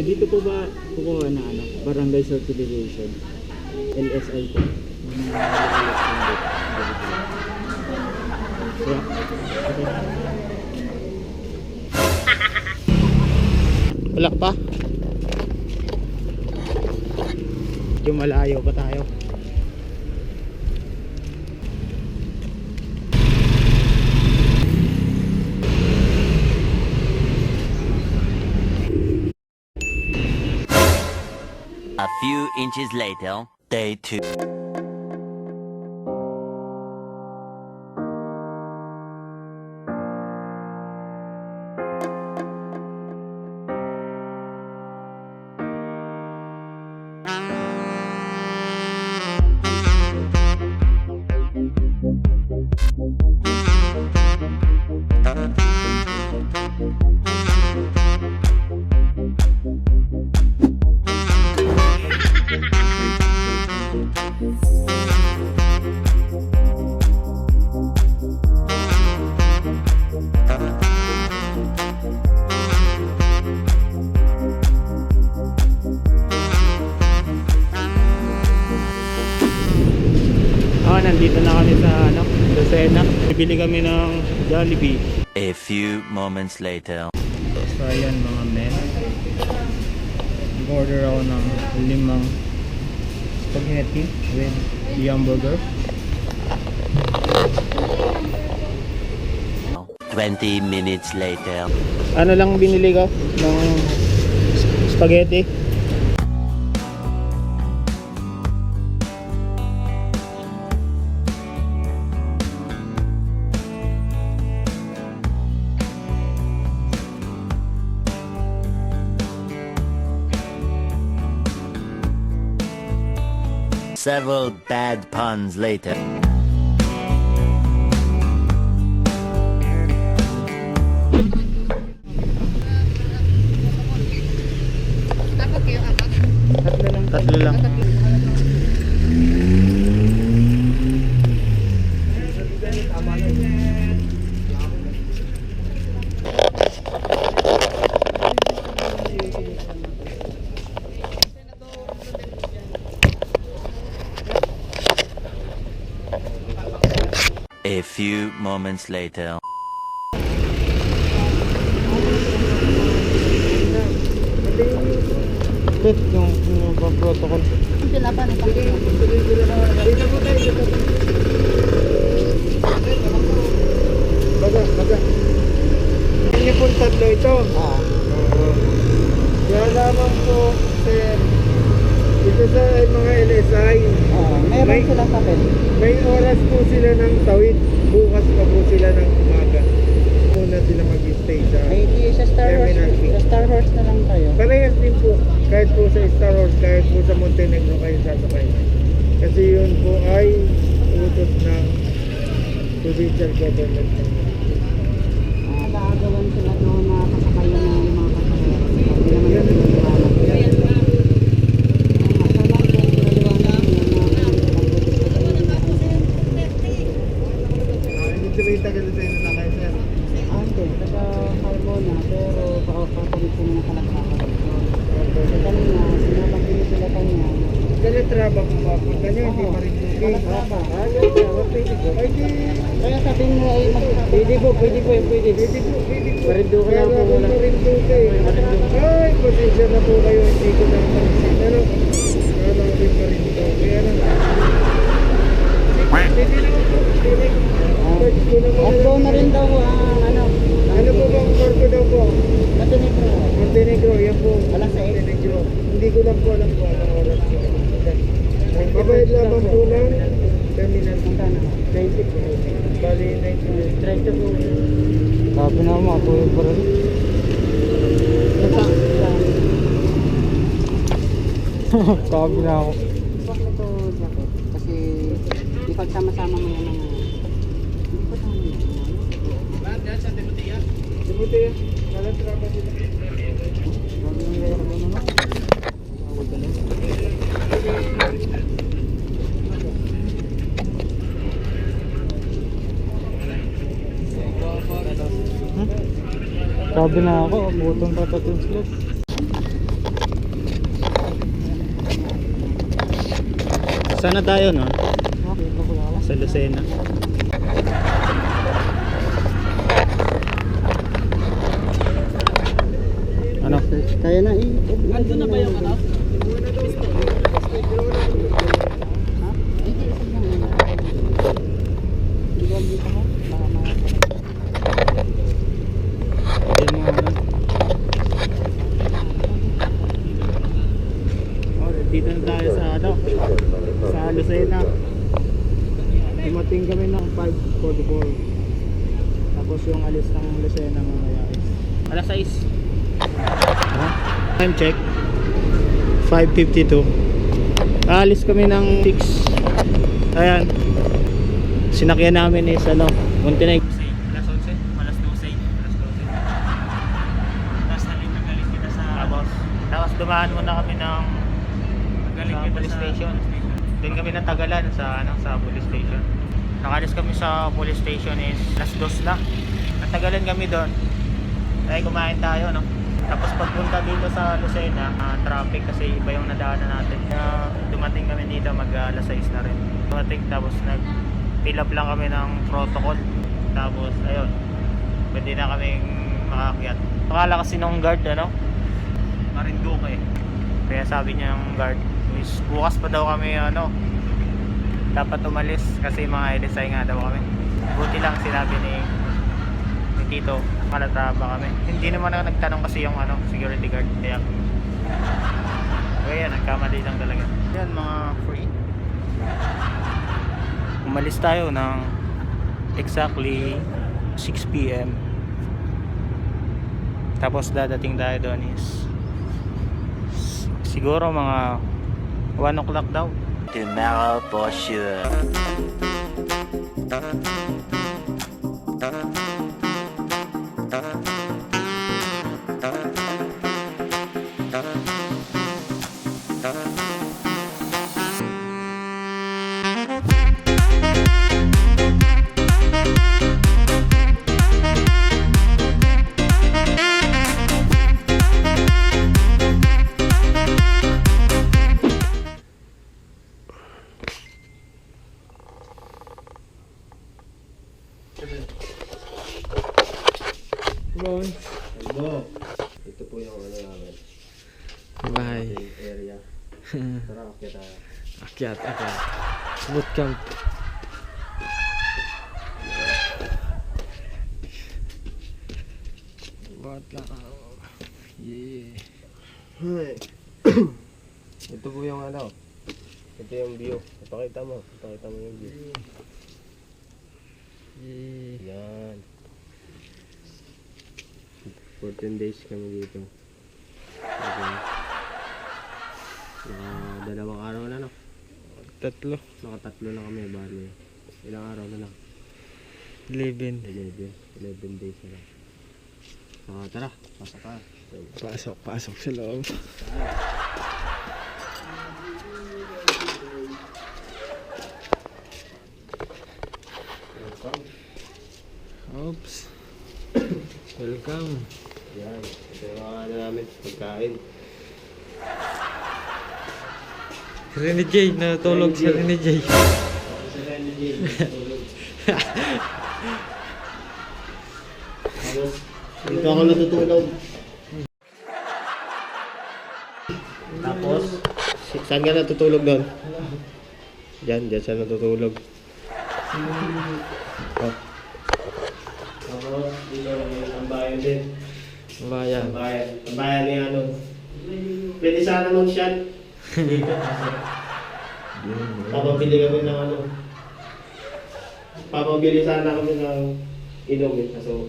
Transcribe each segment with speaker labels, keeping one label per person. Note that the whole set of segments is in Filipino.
Speaker 1: Dito po ba kukuha na ano, barangay certification? LSI po. Wala pa? Medyo malayo pa tayo.
Speaker 2: A few inches later, day 2.
Speaker 1: Nandito na kami sa ano, Lucena. Bibili kami ng Jollibee.
Speaker 2: A few moments later.
Speaker 1: So ayan mga men, order ako ng 5 spaghetti with hamburger.
Speaker 2: 20 minutes later.
Speaker 1: Ano lang binili ko ng spaghetti?
Speaker 2: Several bad puns later.
Speaker 1: Tatlo lang.
Speaker 2: A few moments later.
Speaker 1: Yung protocol. Baga. Hindi po tatlo ito. Kaya lamang po, sir, ito sa mga LSI.
Speaker 3: Meron silang papel.
Speaker 1: May oras po sila ng tawid. Bukas pa po sila ng umaga. Muna sila mag-stay sa
Speaker 3: Ay, di sa Star Horse.
Speaker 1: Terminal B.
Speaker 3: Sa Star Horse na lang tayo.
Speaker 1: Parehas din po. Kahit po sa Star Horse, kahit po sa Montenegro kayo sasakay. Kasi yun po ay utos ng provincial government.
Speaker 3: Nagagawan sila doon na kasakayan ng mga pasahero. Hindi naman sila liwanag.
Speaker 1: Ibig sabihin taga-Lucena na kayo, sir.
Speaker 3: Ante, taga-Carmona, pero pakapagod ko na nakalagkakabag ko. Kasi kanina, sinabang pinipilatan niya.
Speaker 1: Dali-traba po ba? Punta nyo, hindi marinduki.
Speaker 3: Kalatraba.
Speaker 1: Ayun, pwede ko. Ay, di.
Speaker 3: Kaya sabihin mo ay
Speaker 1: Pwede po. Pwede po.
Speaker 3: Marinduki lang po muna.
Speaker 1: Marinduki. Ay, pasensya na po kayo. Hindi ko na pansin. Ano? Ano ko yung marinduki. Ano? Pwede naman po.
Speaker 3: At doon na rin daw ang ano.
Speaker 1: Ano po bang korpo daw po?
Speaker 3: Montenegro.
Speaker 1: Montenegro, yan po.
Speaker 3: Alas 6.
Speaker 1: Montenegro. Hindi ko lang po alam po anong oras po. Ibayad lamang po ng terminal.
Speaker 3: Magkano?
Speaker 1: 90 po. Bali, 90.
Speaker 3: Diretso po.
Speaker 1: Sabi na mga tuyo pa rin. Sabi na ako.
Speaker 3: Bakit ito, Jacob? Kasi di pagsama-sama mo yan ng hindi ko tama yun.
Speaker 1: Dibuti yan. Walang trapa dito.
Speaker 3: Bago nang gaya ka naman.
Speaker 1: Huwag ka lang.
Speaker 4: Sabi na ako, butong tatatong slot. Sana tayo no? Sa Lucena. Ano?
Speaker 3: Kaya na Ando na ba yung ano?
Speaker 4: Yan mo ano? Oh, dito na tayo sa ano? Sa Lucena. Dumating kami ng 5:44. Tapos yung alis ng Lucena mamaya is alas 6. Time check 5:52. Alis kami ng 6. Ayan. Sinakyan namin is ano, Montenegro. Alas 11, alas 12, alas 12. Tapos nagaling kita sa tapos dumaan muna kami ng nagaling kita police station. Doon kami natagalan sa ano, sa police station. Nakalis kami sa police station is alas 2 na. Natagalan kami doon. Ay kumain tayo no. Tapos pagpunta dito sa Lucena, traffic kasi iba yung nadaanan natin. Kaya dumating kami dito mag alas 6 na rin. Dumating tapos nag-fill up lang kami ng protocol. Tapos ayun, pwede na kaming makakyat. Akala kasi nung guard ano, Marinduque. Kaya sabi niya yung guard, is bukas pa daw kami ano, dapat umalis kasi mga edesay nga daw kami. Buti lang sinabi ni Tito, malatraba kami. Hindi naman ako nagtanong kasi yung ano, security guard. Kaya nagkamali lang talaga. Yan mga free. Umalis tayo ng exactly 6 PM. Tapos dadating tayo doon is siguro mga 1 o'clock daw.
Speaker 2: Tomorrow for sure.
Speaker 1: Hello. Ito po yung ano namin.
Speaker 4: Bahay.
Speaker 1: Area. Tara, akyat tayo.
Speaker 4: Akyat. Bootcamp. Yeah.
Speaker 1: Ito po yung ano. Ito yung view. Ipakita mo yung view. Yan. 14 days kami dito. Okay. Dalawang araw na no?
Speaker 4: Tatlo.
Speaker 1: Nakatatlo na kami bali. Ilang araw na lang?
Speaker 4: 11.
Speaker 1: 11 days na lang. Tara, pasok ka.
Speaker 4: Pasok sa loob. Oops. Welcome.
Speaker 1: Yan. Ito yung mga ano namin. Pagkain.
Speaker 4: Si Rene J. Natulog si Rene J.
Speaker 1: Dito ako natutulog. Tapos, saan ka natutulog doon? Diyan siya natutulog. Oh. Tapos, dito ang bayan din.
Speaker 4: Bayan.
Speaker 1: Ang bayan ni ano. Pwede sana mag-shot. Dito kasi. Papabili kami ng ano. Papabili sana kami ng inom eh. Kaso,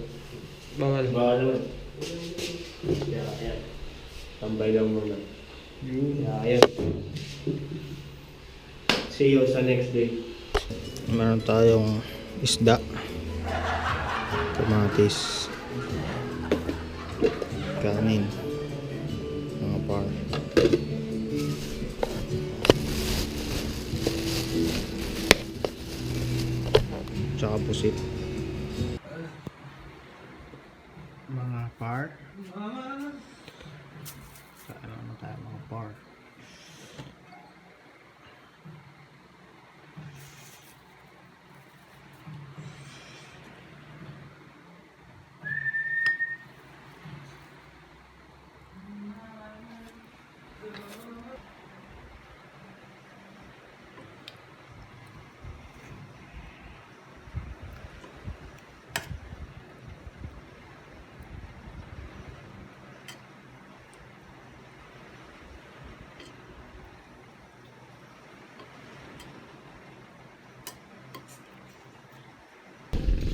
Speaker 4: Bawal.
Speaker 1: bawal naman. Kaya. Tambay lang muna. Kaya, ayan. See you sa next day.
Speaker 4: Meron tayong isda, kamatis, kanin, mga par. Tsaka pusit. Mga par. Ano na tayo mga par.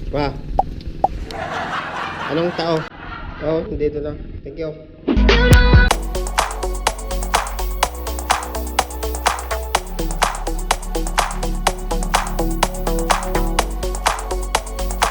Speaker 5: Pa. Anong tao? Oh, dito lang. Thank you.
Speaker 6: You don't